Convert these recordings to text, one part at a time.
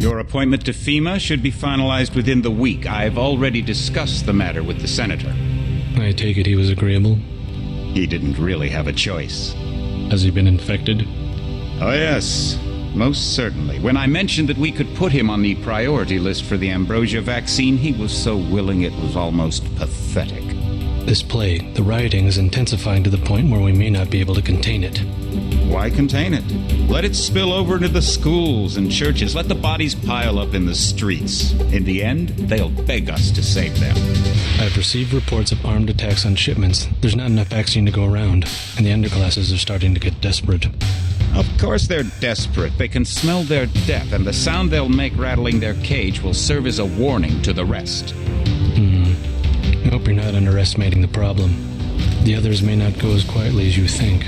Your appointment to FEMA should be finalized within the week. I've already discussed the matter with the senator. I take it he was agreeable? He didn't really have a choice. Has he been infected? Oh, yes. Most certainly. When I mentioned that we could put him on the priority list for the ambrosia vaccine, he was so willing it was almost pathetic. This plague, the rioting is intensifying to the point where we may not be able to contain it. Why contain it? Let it spill over into the schools and churches. Let the bodies pile up in the streets. In the end, they'll beg us to save them. I've received reports of armed attacks on shipments. There's not enough vaccine to go around, and the underclasses are starting to get desperate. Of course they're desperate. They can smell their death, and the sound they'll make rattling their cage will serve as a warning to the rest. I hope you're not underestimating the problem. The others may not go as quietly as you think.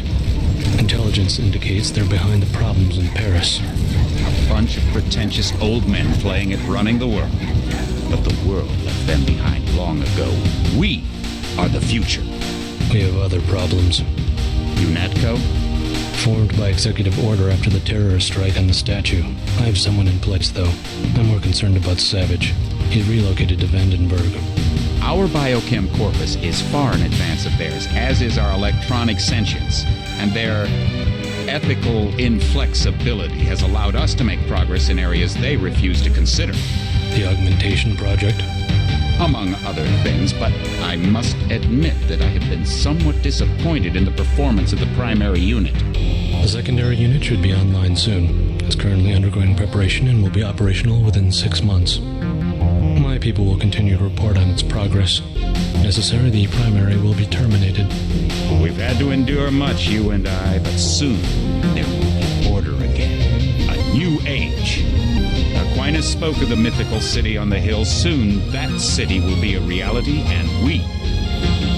Intelligence indicates they're behind the problems in Paris. A bunch of pretentious old men playing at running the world. But the world left them behind long ago. We are the future. We have other problems. UNATCO? Formed by executive order after the terrorist strike on the statue. I have someone in place, though. I'm more concerned about Savage. He's relocated to Vandenberg. Our biochem corpus is far in advance of theirs, as is our electronic sentience, and their ethical inflexibility has allowed us to make progress in areas they refuse to consider. The augmentation project? Among other things, but I must admit that I have been somewhat disappointed in the performance of the primary unit. The secondary unit should be online soon. It's currently undergoing preparation and will be operational within 6 months. My people will continue to report on its progress. Necessary, the primary will be terminated. We've had to endure much, you and I, but soon there will be order again. A new age. Aquinas spoke of the mythical city on the hill. Soon that city will be a reality, and we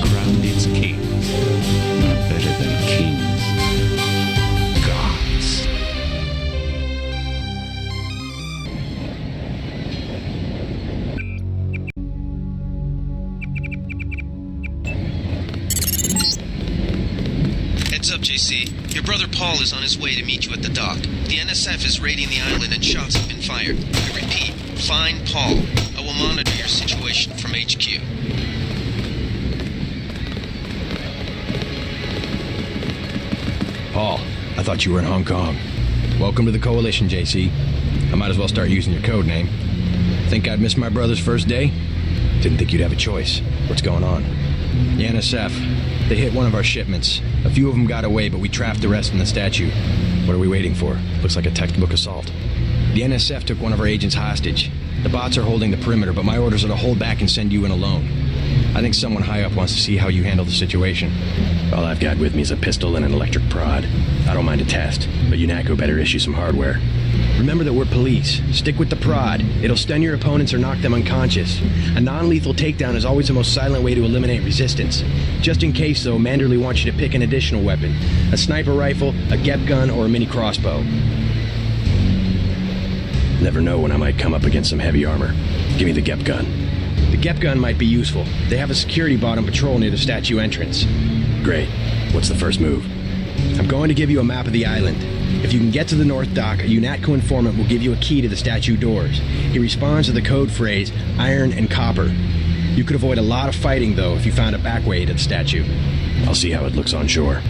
crown its kings. Not better than kings. Gods. Heads up, JC. Your brother Paul is on his way to meet you at the dock. The NSF is raiding the island and shots have been fired. I repeat, find Paul. I will monitor your situation from HQ. Paul, I thought you were in Hong Kong. Welcome to the Coalition, JC. I might as well start using your code name. Think I'd miss my brother's first day? Didn't think you'd have a choice. What's going on? The NSF. They hit one of our shipments. A few of them got away, but we trapped the rest in the statue. What are we waiting for? Looks like a textbook assault. The NSF took one of our agents hostage. The bots are holding the perimeter, but my orders are to hold back and send you in alone. I think someone high up wants to see how you handle the situation. All I've got with me is a pistol and an electric prod. I don't mind a test, but UNATCO better issue some hardware. Remember that we're police. Stick with the prod. It'll stun your opponents or knock them unconscious. A non-lethal takedown is always the most silent way to eliminate resistance. Just in case, though, Manderley wants you to pick an additional weapon. A sniper rifle, a GEP gun, or a mini crossbow. Never know when I might come up against some heavy armor. Give me the GEP gun. The GEP gun might be useful. They have a security bot on patrol near the statue entrance. Great. What's the first move? I'm going to give you a map of the island. If you can get to the North Dock, a UNATCO informant will give you a key to the statue doors. He responds to the code phrase, iron and copper. You could avoid a lot of fighting, though, if you found a back way to the statue. I'll see how it looks on shore.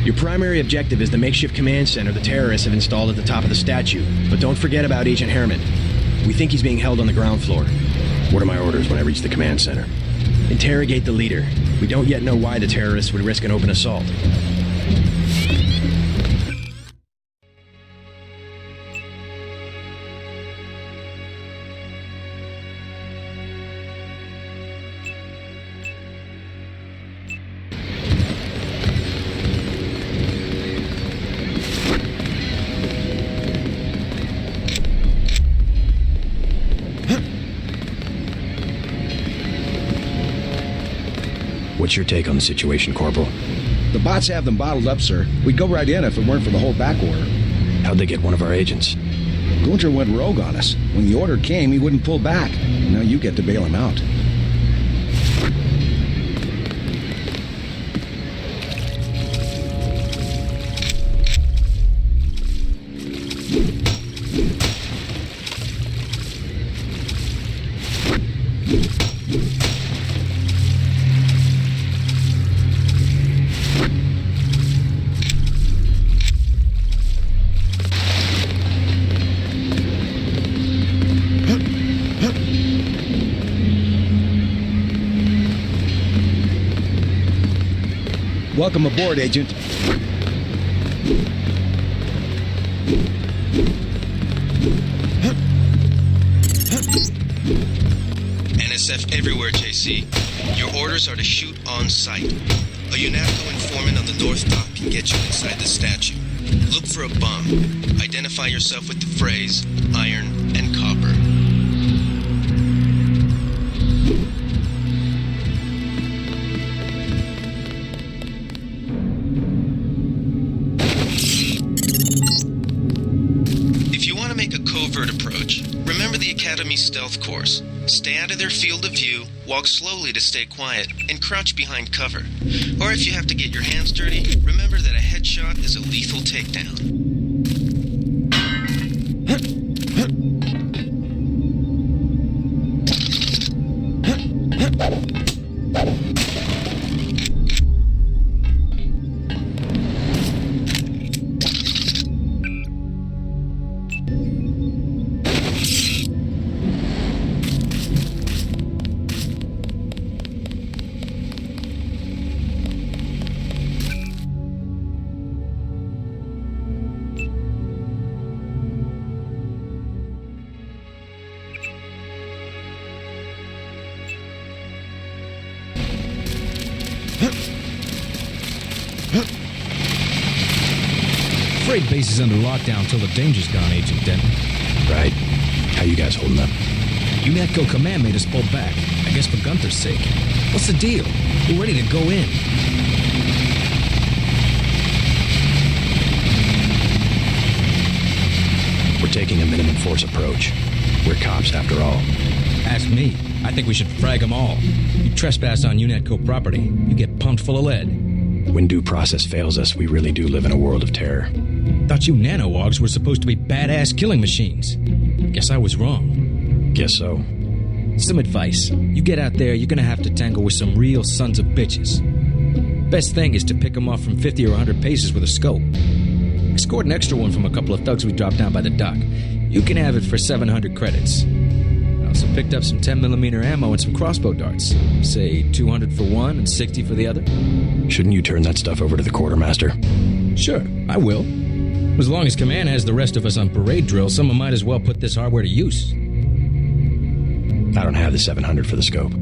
Your primary objective is the makeshift command center the terrorists have installed at the top of the statue. But don't forget about Agent Herman. We think he's being held on the ground floor. What are my orders when I reach the command center? Interrogate the leader. We don't yet know why the terrorists would risk an open assault. What's your take on the situation, Corporal? The bots have them bottled up, sir. We'd go right in if it weren't for the whole back order. How'd they get one of our agents? Gunter went rogue on us. When the order came, he wouldn't pull back. Now you get to bail him out. Welcome aboard, Agent. NSF everywhere, JC. Your orders are to shoot on sight. A UNATCO informant on the North Dock can get you inside the statue. Look for a bomb. Identify yourself with the phrase, iron and copper. If you want to make a covert approach, remember the Academy stealth course. Stay out of their field of view, walk slowly to stay quiet, and crouch behind cover. Or if you have to get your hands dirty, remember that a headshot is a lethal takedown. Freight base is under lockdown till the danger's gone, Agent Denton. Right. How you guys holding up? UNATCO command made us pull back. I guess for Gunther's sake. What's the deal? We're ready to go in. We're taking a minimum force approach. We're cops after all. Ask me. I think we should frag them all. You trespass on UNATCO property, you get pumped full of lead. When due process fails us, we really do live in a world of terror. Thought you nanowogs were supposed to be badass killing machines. Guess I was wrong. Guess so. Some advice. You get out there, you're gonna have to tangle with some real sons of bitches. Best thing is to pick them off from 50 or 100 paces with a scope. I scored an extra one from a couple of thugs we dropped down by the dock. You can have it for 700 credits. I also picked up some 10mm ammo and some crossbow darts. Say 200 for one and 60 for the other. Shouldn't you turn that stuff over to the quartermaster? Sure, I will. As long as command has the rest of us on parade drill, someone might as well put this hardware to use. I don't have the 700 for the scope.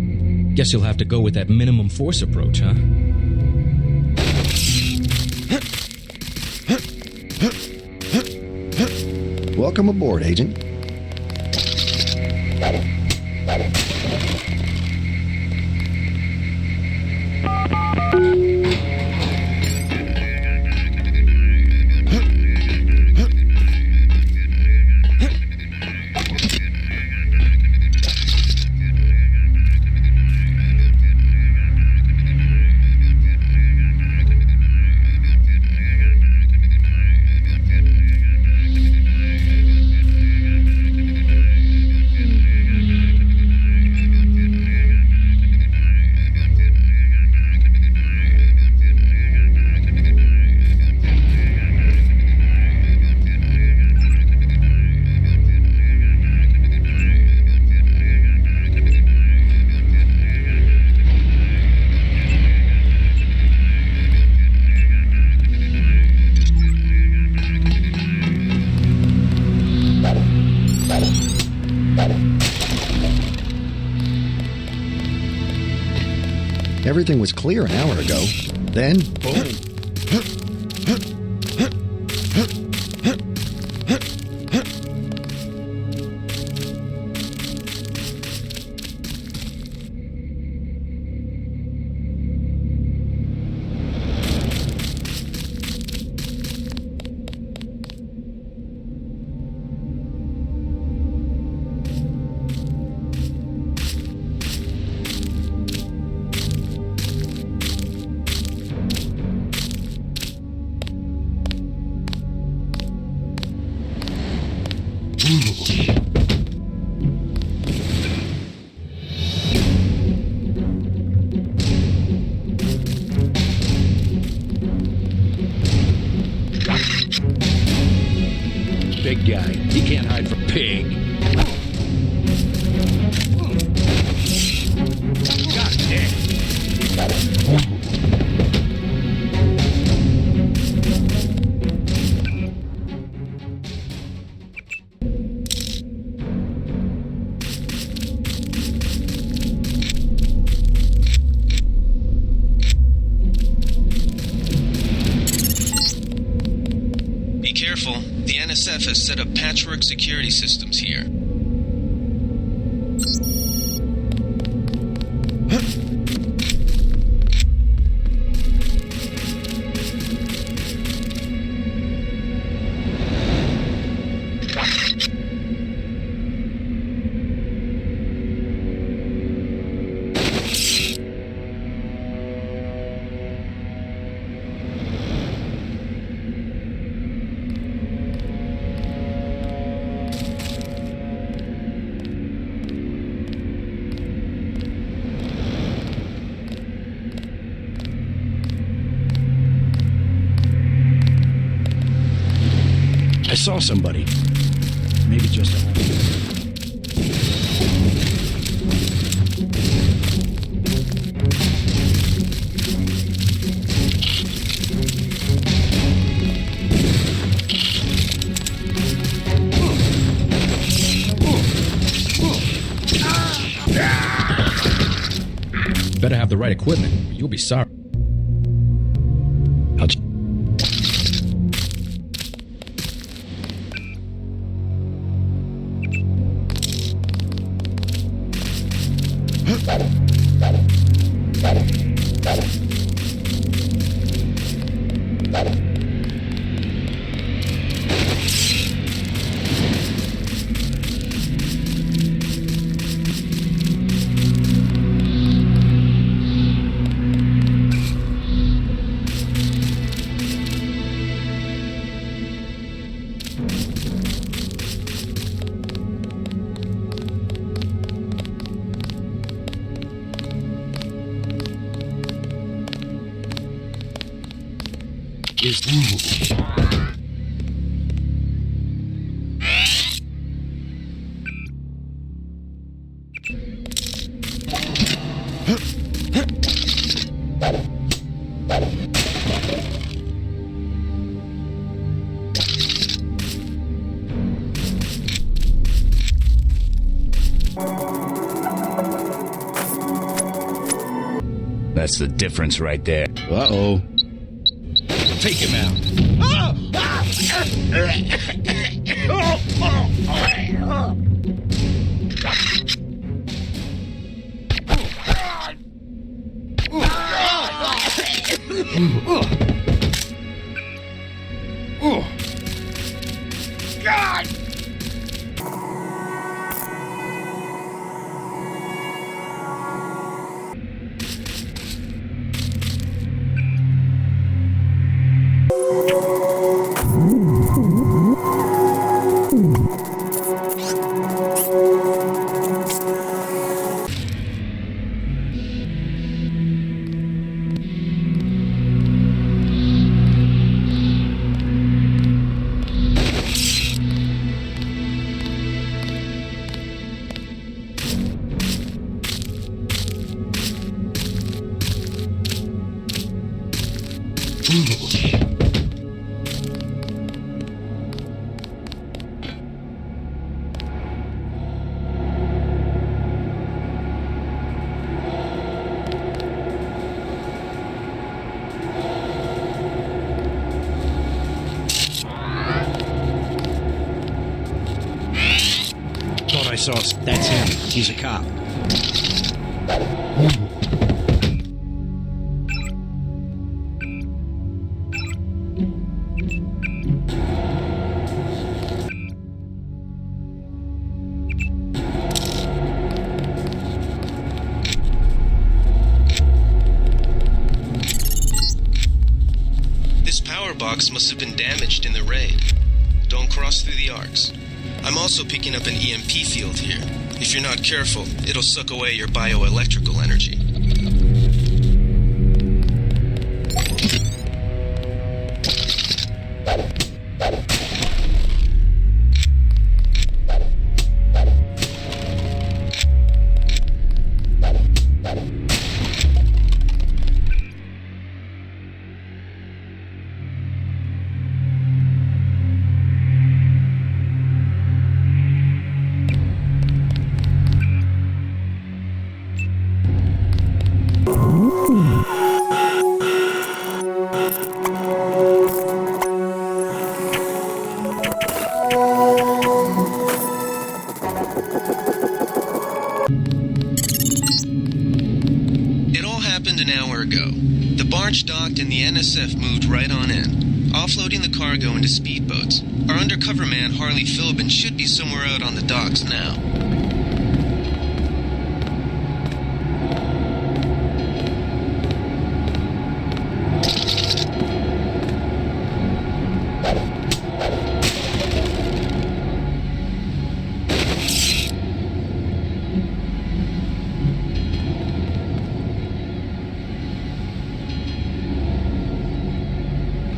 Guess you'll have to go with that minimum force approach, huh? Welcome aboard, Agent. Everything was clear an hour ago. Then, boom. You can't hide from pig. God damn. Be careful. The NSF has set up patchwork security systems here. I saw somebody. Maybe just a home. Better have the right equipment, or you'll be sorry. I'll That's the difference right there. Uh-oh. Take him out. Thought I saw. That's him. He's a cop. This power box must have been damaged in the raid. Don't cross through the arcs. I'm also picking up an EMP field here. If you're not careful, it'll suck away your bioelectrical energy. It all happened an hour ago. The barge docked and the NSF moved right on in, offloading the cargo into speedboats. Our undercover man, Harley Philbin, should be somewhere out on the docks now.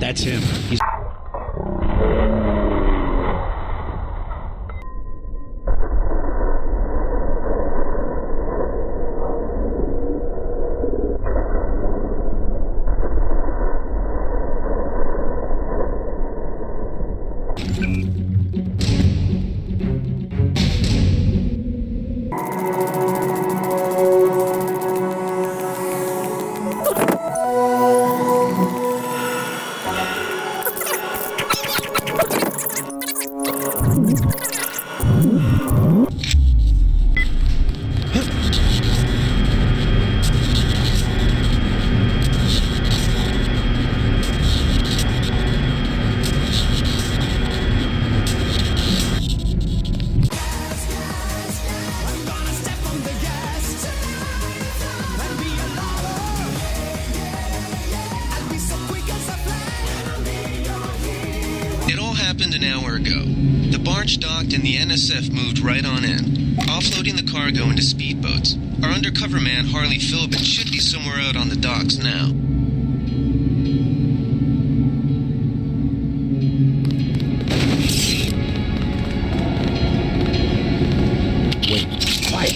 That's him. He's... It all happened an hour ago. The barge docked and the NSF moved right on in, offloading the cargo into speedboats. Our undercover man, Harley Philbin, should be somewhere out on the docks now. Wait, quiet.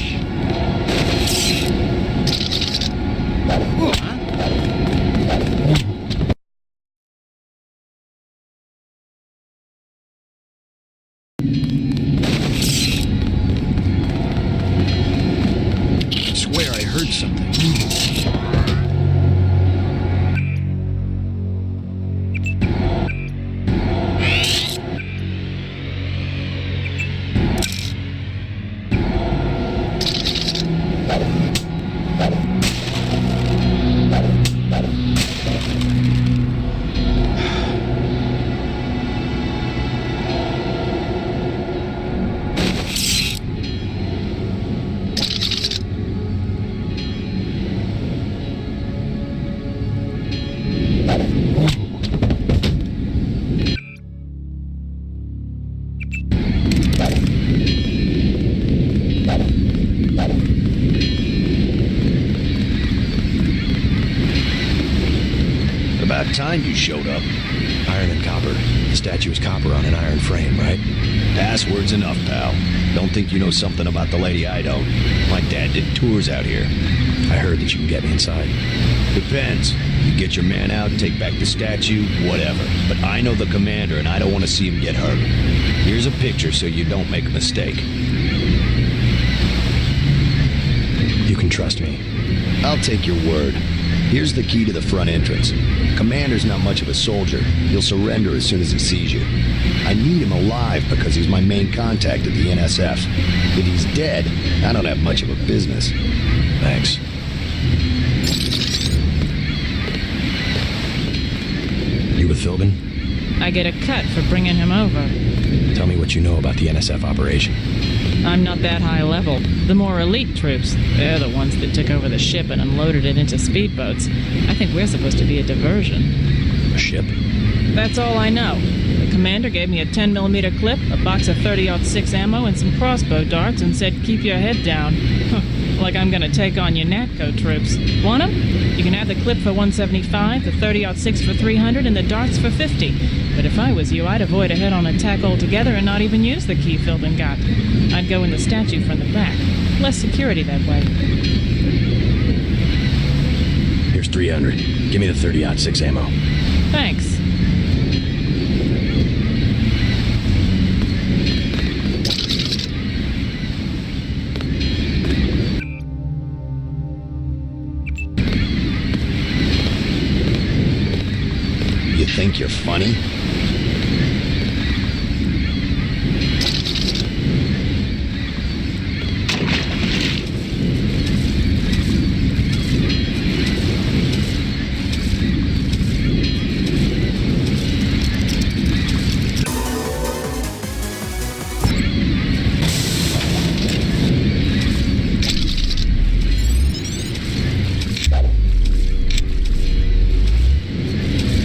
I swear I heard something. About time you showed up. Iron and copper. The statue is copper on an iron frame, right? Password's enough, pal. Don't think you know something about the lady I don't. My dad did tours out here. I heard that you can get me inside. Depends. You get your man out, take back the statue, whatever. But I know the commander, and I don't want to see him get hurt. Here's a picture so you don't make a mistake. You can trust me. I'll take your word. Here's the key to the front entrance. Commander's not much of a soldier. He'll surrender as soon as he sees you. I need him alive because he's my main contact at the NSF. If he's dead, I don't have much of a business. Thanks. You with Philbin? I get a cut for bringing him over. Tell me what you know about the NSF operation. I'm not that high level. The more elite troops, they're the ones that took over the ship and unloaded it into speedboats. I think we're supposed to be a diversion. A ship? That's all I know. The commander gave me a 10mm clip, a box of 30-06 ammo, and some crossbow darts and said, keep your head down. Like I'm gonna take on UNATCO troops. Want 'em? You can have the clip for $175, the 30-06 for $300, and the darts for $50. But if I was you, I'd avoid a head-on attack altogether and not even use the key Philbin got. I'd go in the statue from the back. Less security that way. Here's 300. Give me the 30-06 ammo. Thanks. think you're funny?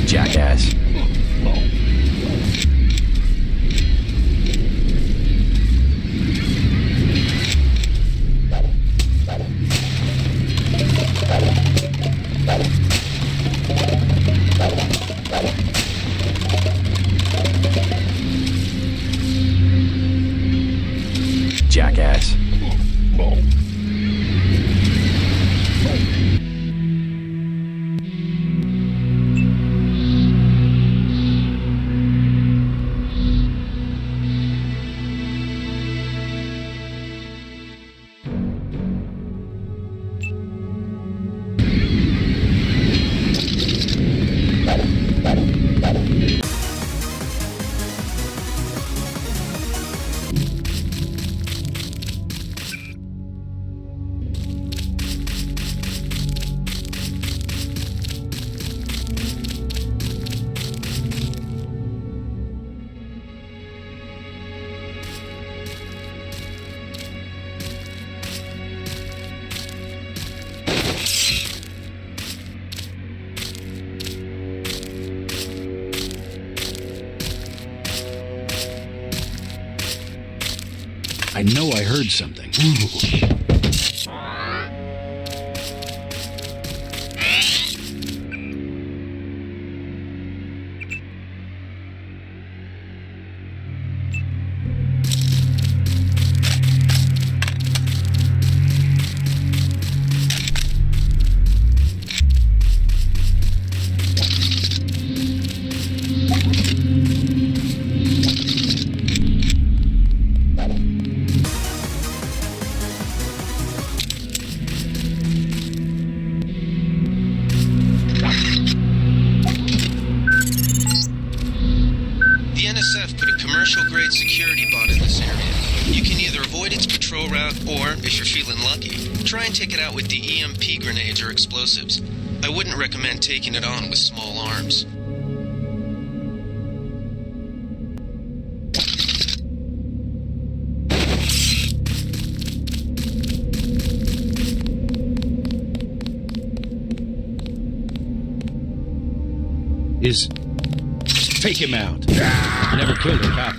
Jackass. Jackass. I know I heard something. The NSF put a commercial-grade security bot in this area. You can either avoid its patrol route, or, if you're feeling lucky, try and take it out with the EMP grenades or explosives. I wouldn't recommend taking it on with small arms. Just take him out. I never killed a cop.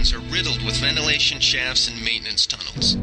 buildings are riddled with ventilation shafts and maintenance tunnels.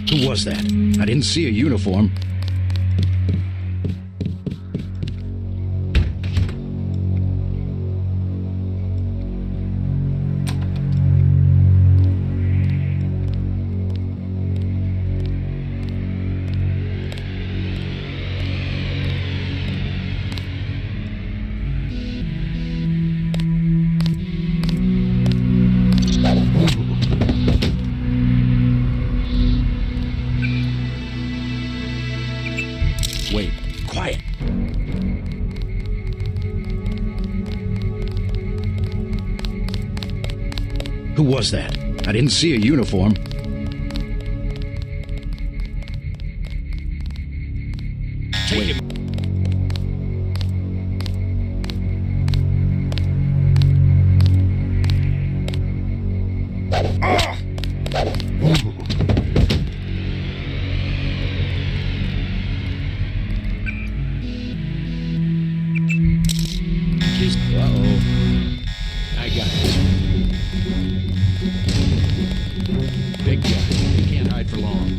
Who was that? I didn't see a uniform. Wait, quiet. Who was that? I didn't see a uniform. Take him. Uh-oh. I got it. Big guy. He can't hide for long.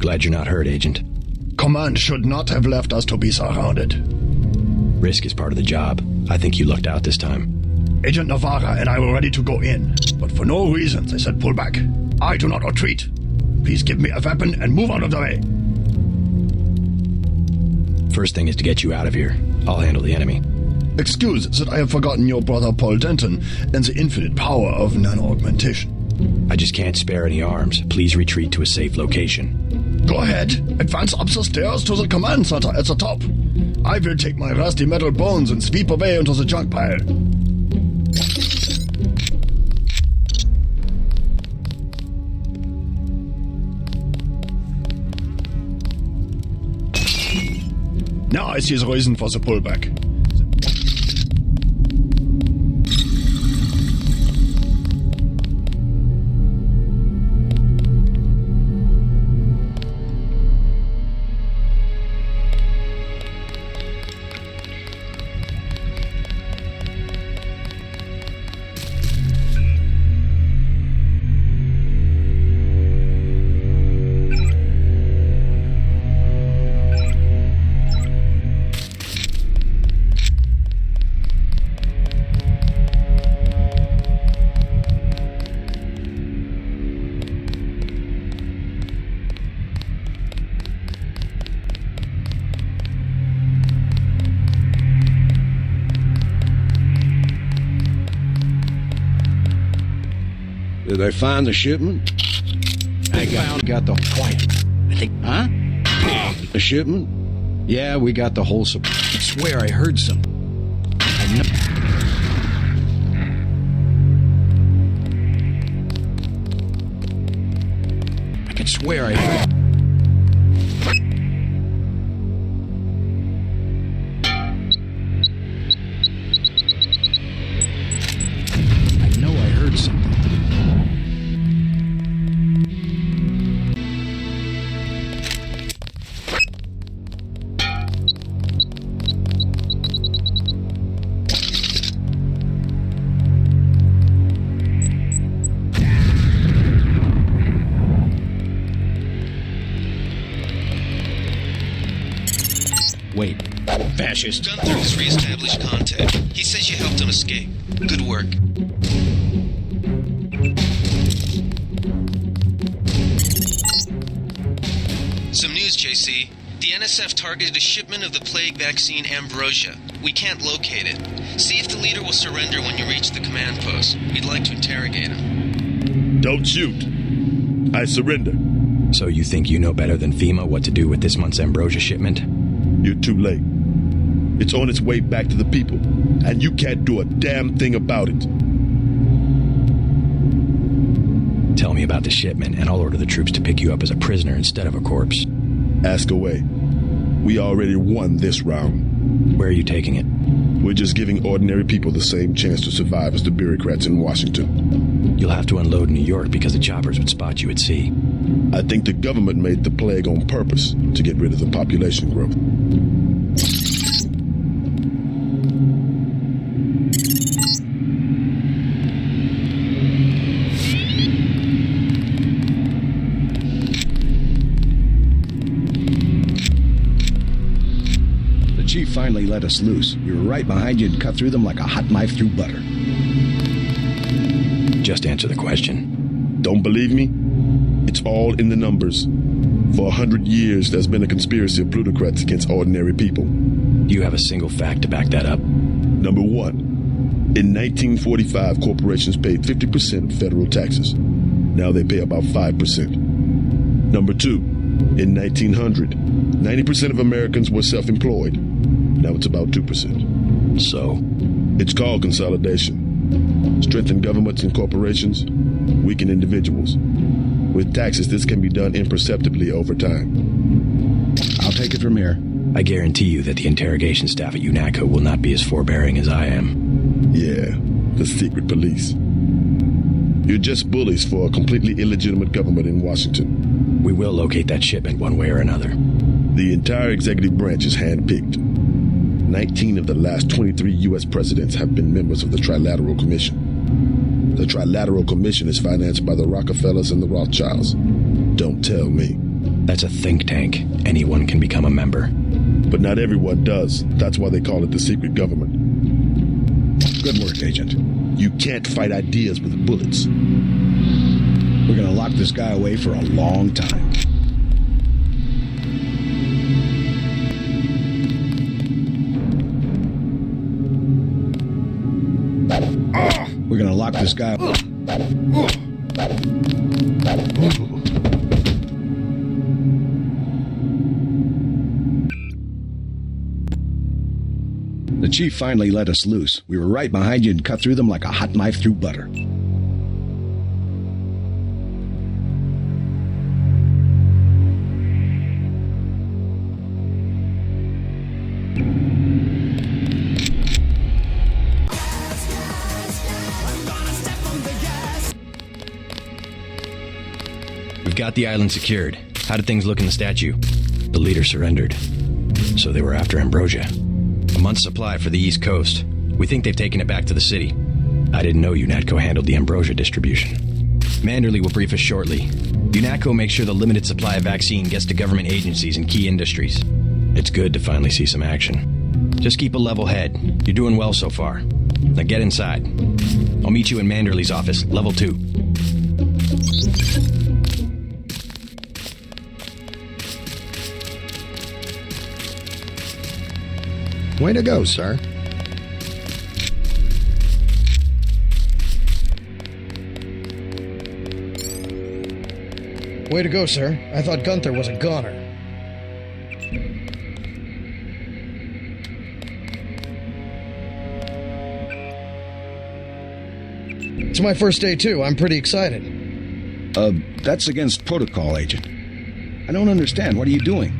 glad you're not hurt, Agent. Command should not have left us to be surrounded. Risk is part of the job. I think you lucked out this time. Agent Navarra and I were ready to go in, but for no reason they said pull back. I do not retreat. Please give me a weapon and move out of the way. First thing is to get you out of here. I'll handle the enemy. Excuse that I have forgotten your brother Paul Denton and the infinite power of nano-augmentation. I just can't spare any arms. Please retreat to a safe location. Go ahead. Advance up the stairs to the command center at the top. I will take my rusty metal bones and sweep away into the junk pile. Now I see the reason for the pullback. Did they find the shipment? I got the quiet. I think, huh? The shipment? Yeah, we got the whole supply. I swear I heard some. I can swear I heard. I know I heard something. Wait. Fascist. Gunther has reestablished contact. He says you helped him escape. Good work. Some news, JC. The NSF targeted a shipment of the plague vaccine Ambrosia. We can't locate it. See if the leader will surrender when you reach the command post. We'd like to interrogate him. Don't shoot. I surrender. So you think you know better than FEMA what to do with this month's Ambrosia shipment? You're too late. It's on its way back to the people, and you can't do a damn thing about it. Tell me about the shipment, and I'll order the troops to pick you up as a prisoner instead of a corpse. Ask away. We already won this round. Where are you taking it? We're just giving ordinary people the same chance to survive as the bureaucrats in Washington. You'll have to unload in New York because the choppers would spot you at sea. I think the government made the plague on purpose to get rid of the population growth. The chief finally let us loose. We were right behind you and cut through them like a hot knife through butter. Just answer the question. Don't believe me? It's all in the numbers. For 100 years, there's been a conspiracy of plutocrats against ordinary people. Do you have a single fact to back that up? Number one, in 1945, corporations paid 50% of federal taxes. Now they pay about 5%. Number two, in 1900, 90% of Americans were self-employed. Now it's about 2%. So? It's called consolidation. Strengthen governments and corporations, weaken individuals. With taxes, this can be done imperceptibly over time. I'll take it from here. I guarantee you that the interrogation staff at UNATCO will not be as forbearing as I am. Yeah, the secret police. You're just bullies for a completely illegitimate government in Washington. We will locate that shipment one way or another. The entire executive branch is handpicked. 19 of the last 23 U.S. presidents have been members of the Trilateral Commission. The Trilateral Commission is financed by the Rockefellers and the Rothschilds. Don't tell me. That's a think tank. Anyone can become a member. But not everyone does. That's why they call it the secret government. Good work, Agent. You can't fight ideas with bullets. We're gonna lock this guy away for a long time. We're gonna lock this guy up. The chief finally let us loose. We were right behind you and cut through them like a hot knife through butter. We've got the island secured. How did things look in the statue? The leader surrendered. So they were after Ambrosia. A month's supply for the East Coast. We think they've taken it back to the city. I didn't know UNATCO handled the Ambrosia distribution. Manderley will brief us shortly. UNATCO makes sure the limited supply of vaccine gets to government agencies and key industries. It's good to finally see some action. Just keep a level head. You're doing well so far. Now get inside. I'll meet you in Manderley's office, level 2. Way to go, sir. Way to go, sir. I thought Gunther was a goner. It's my first day, too. I'm pretty excited. That's against protocol, Agent. I don't understand. What are you doing?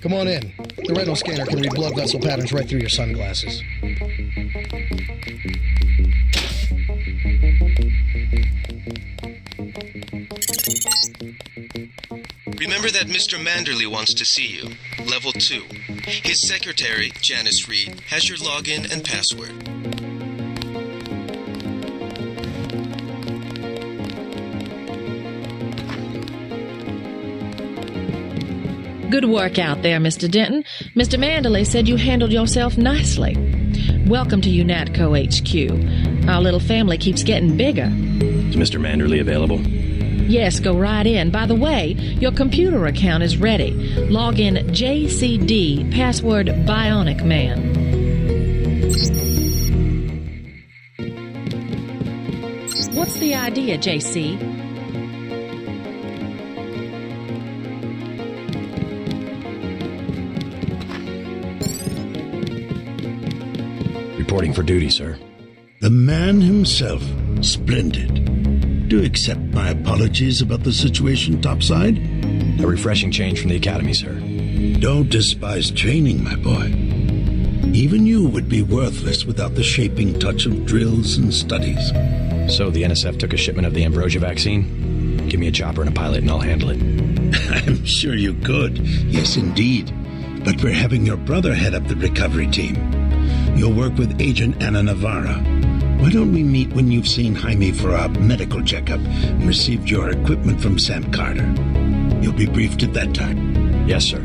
Come on in. The retinal scanner can read blood vessel patterns right through your sunglasses. Remember that Mr. Manderley wants to see you. Level 2. His secretary, Janice Reed, has your login and password. Good work out there, Mr. Denton. Mr. Manderley said you handled yourself nicely. Welcome to UNATCO HQ. Our little family keeps getting bigger. Is Mr. Manderley available? Yes, go right in. By the way, your computer account is ready. Log in JCD, password Bionic Man. What's the idea, JC? Reporting for duty, sir. The man himself. Splendid. Do accept my apologies about the situation topside. A refreshing change from the academy, sir. Don't despise training, my boy. Even you would be worthless without the shaping touch of drills and studies. So the NSF took a shipment of the Ambrosia vaccine? Give me a chopper and a pilot and I'll handle it. I'm sure you could. Yes, indeed. But we're having your brother head up the recovery team. You'll work with Agent Anna Navarra. Why don't we meet when you've seen Jaime for a medical checkup and received your equipment from Sam Carter? You'll be briefed at that time. Yes, sir.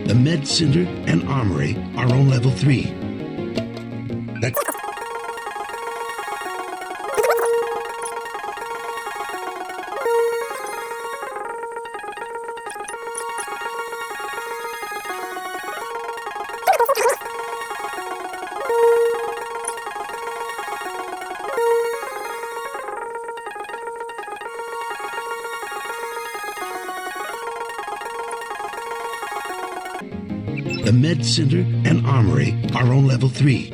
The Med Center and Armory are on level 3. That... The Med Center and Armory are on level 3.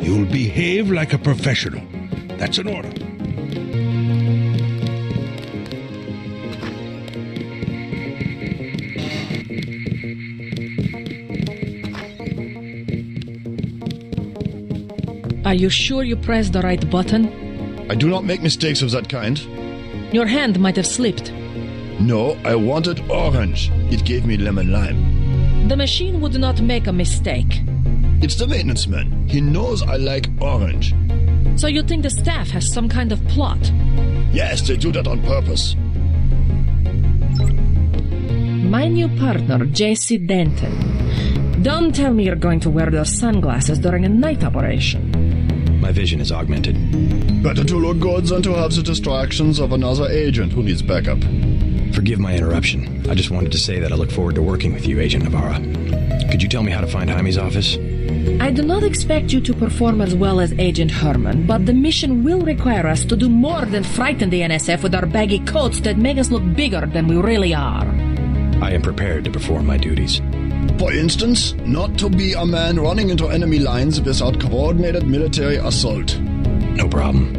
You'll behave like a professional. That's an order. Are you sure you pressed the right button? I do not make mistakes of that kind. Your hand might have slipped. No, I wanted orange. It gave me lemon lime. The machine would not make a mistake. It's the maintenance man. He knows I like orange. So you think the staff has some kind of plot? Yes, they do that on purpose. My new partner, J.C. Denton. Don't tell me you're going to wear those sunglasses during a night operation. My vision is augmented. Better to look good than to have the distractions of another agent who needs backup. Forgive my interruption. I just wanted to say that I look forward to working with you, Agent Navarra. Could you tell me how to find Jaime's office? I do not expect you to perform as well as Agent Herman, but the mission will require us to do more than frighten the NSF with our baggy coats that make us look bigger than we really are. I am prepared to perform my duties. For instance, not to be a man running into enemy lines without coordinated military assault. No problem.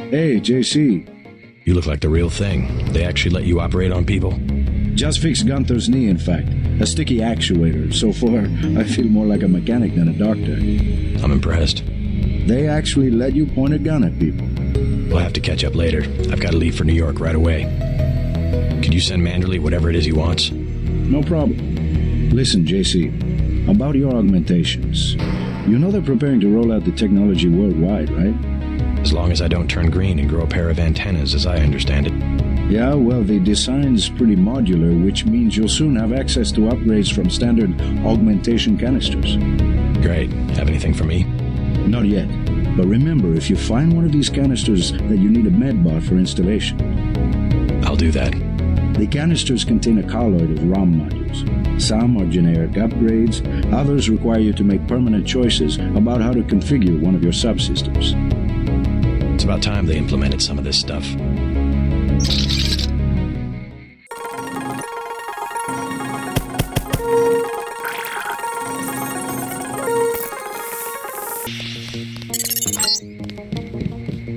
Hey, JC. You look like the real thing. They actually let you operate on people? Just fixed Gunther's knee, in fact. A sticky actuator. So far, I feel more like a mechanic than a doctor. I'm impressed. They actually let you point a gun at people. We'll have to catch up later. I've got to leave for New York right away. Could you send Manderley whatever it is he wants? No problem. Listen, JC, about your augmentations. You know they're preparing to roll out the technology worldwide, right? As long as I don't turn green and grow a pair of antennas, as I understand it. Yeah, well, the design's pretty modular, which means you'll soon have access to upgrades from standard augmentation canisters. Great. Have anything for me? Not yet. But remember, if you find one of these canisters, that you need a medbot for installation. I'll do that. The canisters contain a colloid of ROM modules. Some are generic upgrades, others require you to make permanent choices about how to configure one of your subsystems. It's about time they implemented some of this stuff.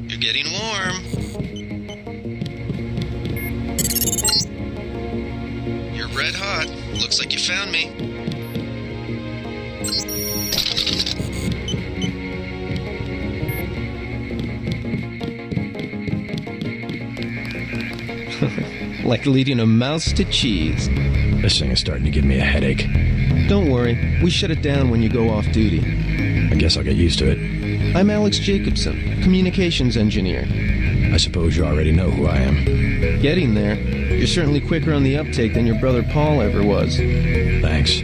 You're getting warm. You're red hot. Looks like you found me. Like leading a mouse to cheese. This thing is starting to give me a headache. Don't worry, we shut it down when you go off duty. I guess I'll get used to it. I'm Alex Jacobson, communications engineer. I suppose you already know who I am. Getting there. You're certainly quicker on the uptake than your brother Paul ever was. Thanks.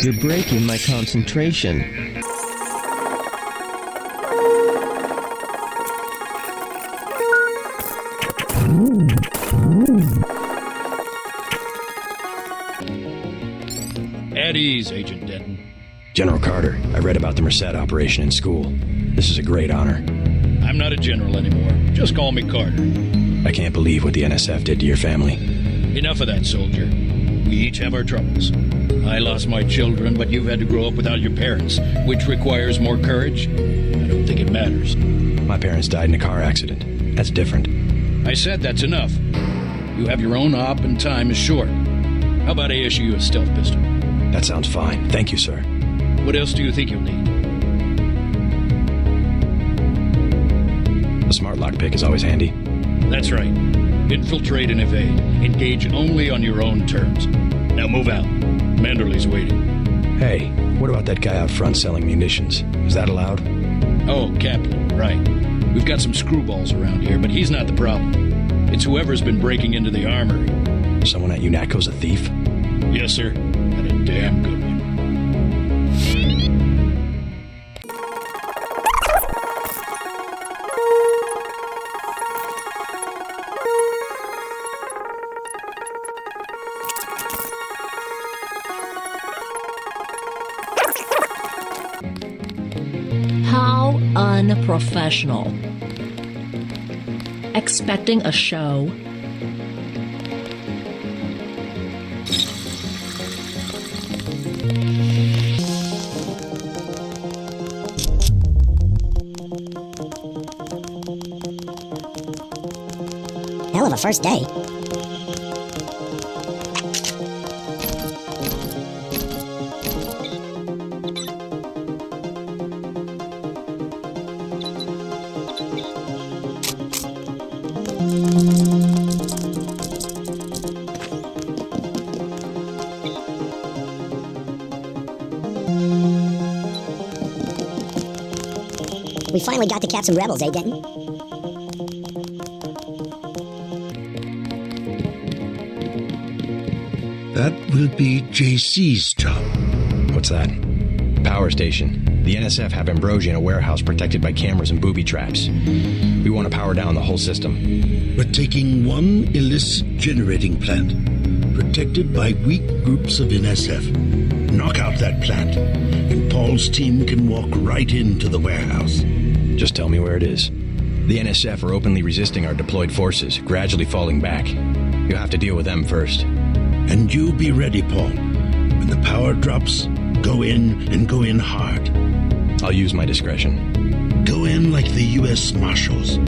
You're breaking my concentration. At ease, Agent Denton. General Carter, I read about the Merced operation in school. This is a great honor. I'm not a general anymore. Just call me Carter. I can't believe what the NSF did to your family. Enough of that, soldier. We each have our troubles. I lost my children, but you've had to grow up without your parents, which requires more courage. I don't think it matters. My parents died in a car accident. That's different. I said that's enough. You have your own op and time is short. How about I issue you a stealth pistol? That sounds fine. Thank you, sir. What else do you think you'll need? A smart lockpick is always handy. That's right. Infiltrate and evade. Engage only on your own terms. Now move out. Manderley's waiting. Hey, what about that guy out front selling munitions? Is that allowed? Oh, Kaplan, right. We've got some screwballs around here, but he's not the problem. It's whoever's been breaking into the armory. Someone at UNATCO's a thief? Yes, sir. And a damn good one. How unprofessional. Expecting a show? Hell of a first day. We finally got to catch some rebels, eh, Denton? That will be JC's job. What's that? Power station. The NSF have Ambrosia in a warehouse protected by cameras and booby traps. We want to power down the whole system. We're taking one illicit generating plant, protected by weak groups of NSF. Knock out that plant, and Paul's team can walk right into the warehouse. Just tell me where it is. The NSF are openly resisting our deployed forces, gradually falling back. You'll have to deal with them first. And you be ready, Paul. When the power drops, go in and go in hard. I'll use my discretion. Go in like the U.S. Marshals.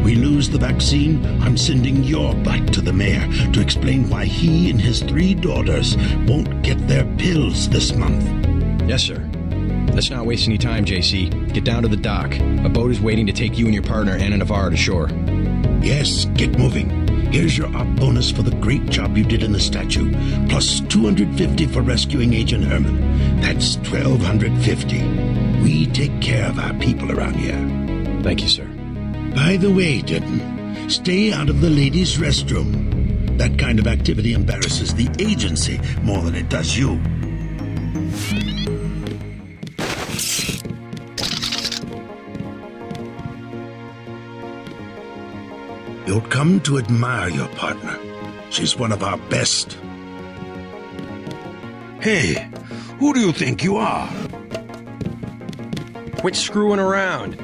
We lose the vaccine, I'm sending your butt to the mayor to explain why he and his 3 daughters won't get their pills this month. Yes, sir. Let's not waste any time, JC. Get down to the dock. A boat is waiting to take you and your partner, Anna Navarro, to shore. Yes, get moving. Here's your op bonus for the great job you did in the statue, plus 250 for rescuing Agent Herman. That's 1,250. We take care of our people around here. Thank you, sir. By the way, Denton, stay out of the ladies' restroom. That kind of activity embarrasses the agency more than it does you. You'll come to admire your partner. She's one of our best. Hey, who do you think you are? Quit screwing around.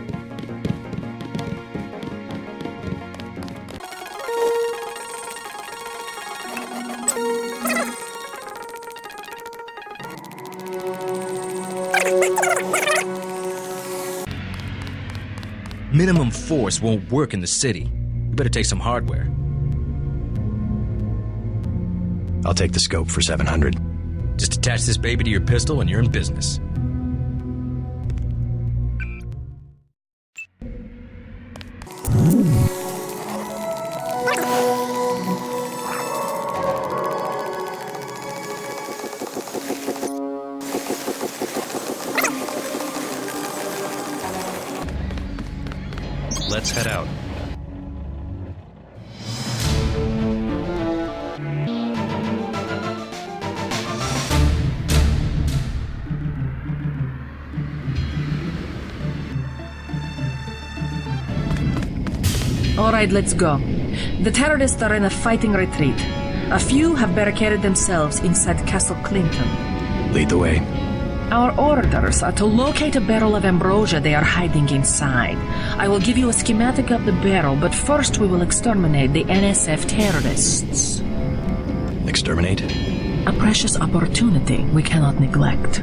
Minimum force won't work in the city. You better take some hardware. I'll take the scope for 700. Just attach this baby to your pistol and you're in business. Let's head out. All right, let's go. The terrorists are in a fighting retreat. A few have barricaded themselves inside Castle Clinton. Lead the way. Our orders are to locate a barrel of ambrosia they are hiding inside. I will give you a schematic of the barrel, but first we will exterminate the NSF terrorists. Exterminate? A precious opportunity we cannot neglect.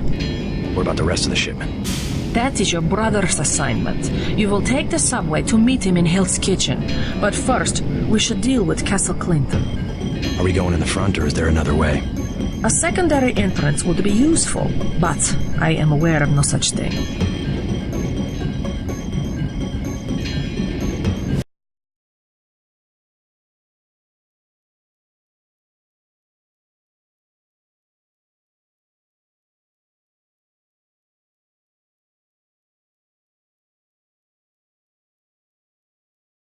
What about the rest of the shipment? That is your brother's assignment. You will take the subway to meet him in Hill's Kitchen. But first, we should deal with Castle Clinton. Are we going in the front, or is there another way? A secondary entrance would be useful, but I am aware of no such thing.